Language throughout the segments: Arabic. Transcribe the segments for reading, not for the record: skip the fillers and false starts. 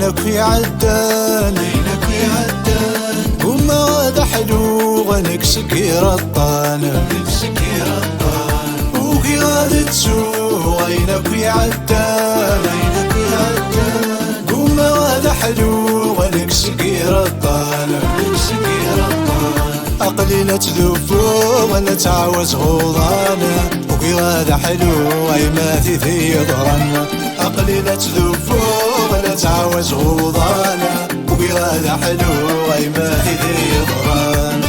عينك يعدان قوم هذا حلو غنكسك يرطان وكي غادي تسوق عينك يعدان قوم هذا حلو غنكسك يرطان عقلي لا تذوب ولا تعاوز غوضانا وكي هذا حلو اي ما في ضرنا عقلي لا تذوب ولا تعاوز غوضانا وكي هذا حلو اي ما في ضرنا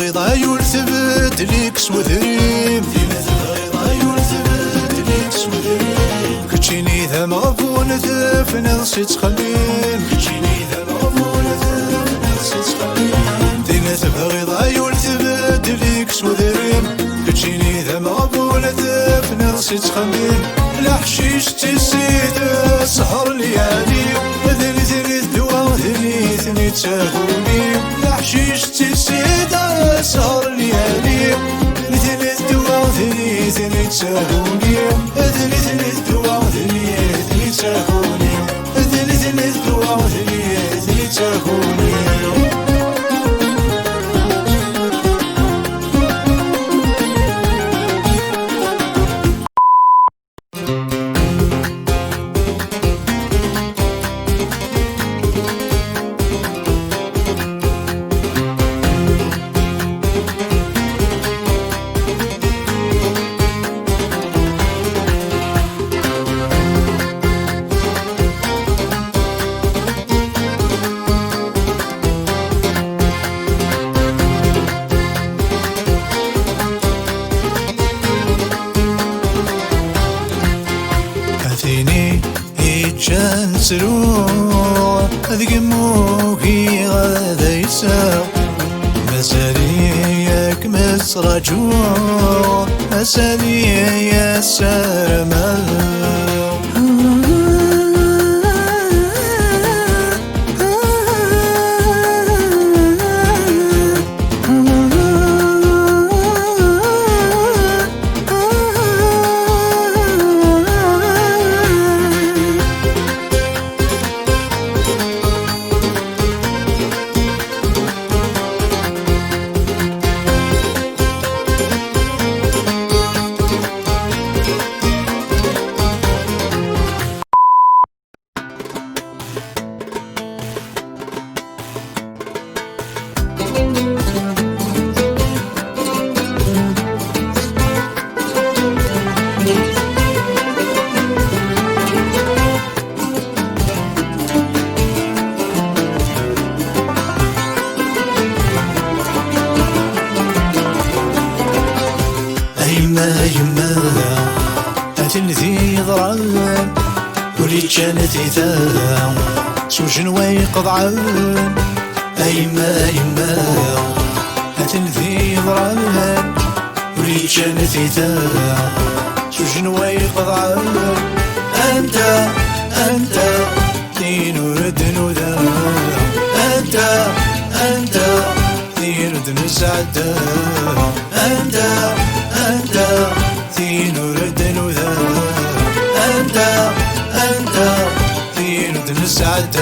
غيضا يلثبت ليك سوذريم كتشيني ذا مغفون ثفن نصي تخلين دينا ثف غيضا يلثبت ليك سوذريم كتشيني ذا مغفون ثفن نصي تخلين لحشيش تسيد سهر ليالي ذني ذني ذوا ذني ذني تساهوني لحشيش تسيد سهر ليالي ذني ذوا ذني ذني تساهوني ذني ذني ذوا ذني ذني تساهوني ذني ذني ذوا ذني ذني تساهوني كان سرور ذيك موكي غادا يساو مساليك مسرجور مسالي يا سرمال يما أتنثي ضران ولي كانت إذا سوجن ويقضعان يما أتنثي ضران ولي كانت إذا سوجن ويقضعان أنت دين ورد نوذا أنت دين ورد نسعد أنت دين ورد نوذا أنت دين ورد نسعد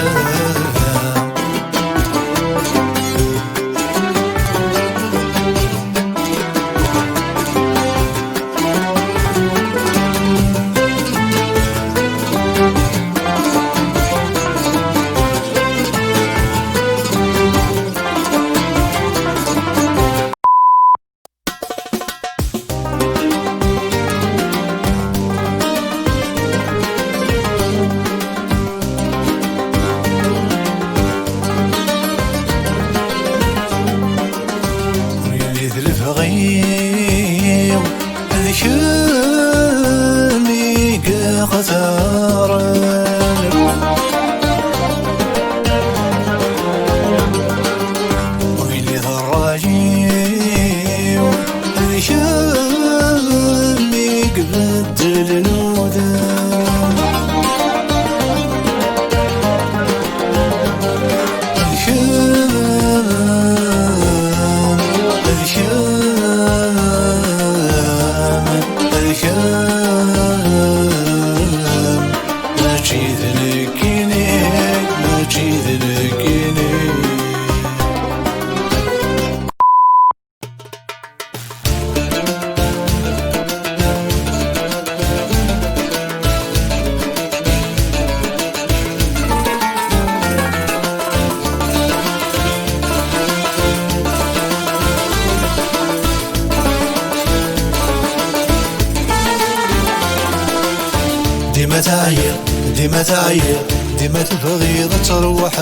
تعير ديما تعير ديما تبغي تروح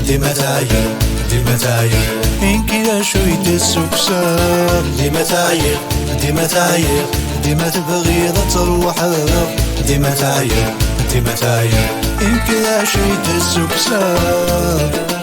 ديما تعير ديما تعير إن كذا شوية السكسار ديما تعير ديما تعير ديما تبغي تروح ديما تعير ديما تعير إن كذا شوية السكسار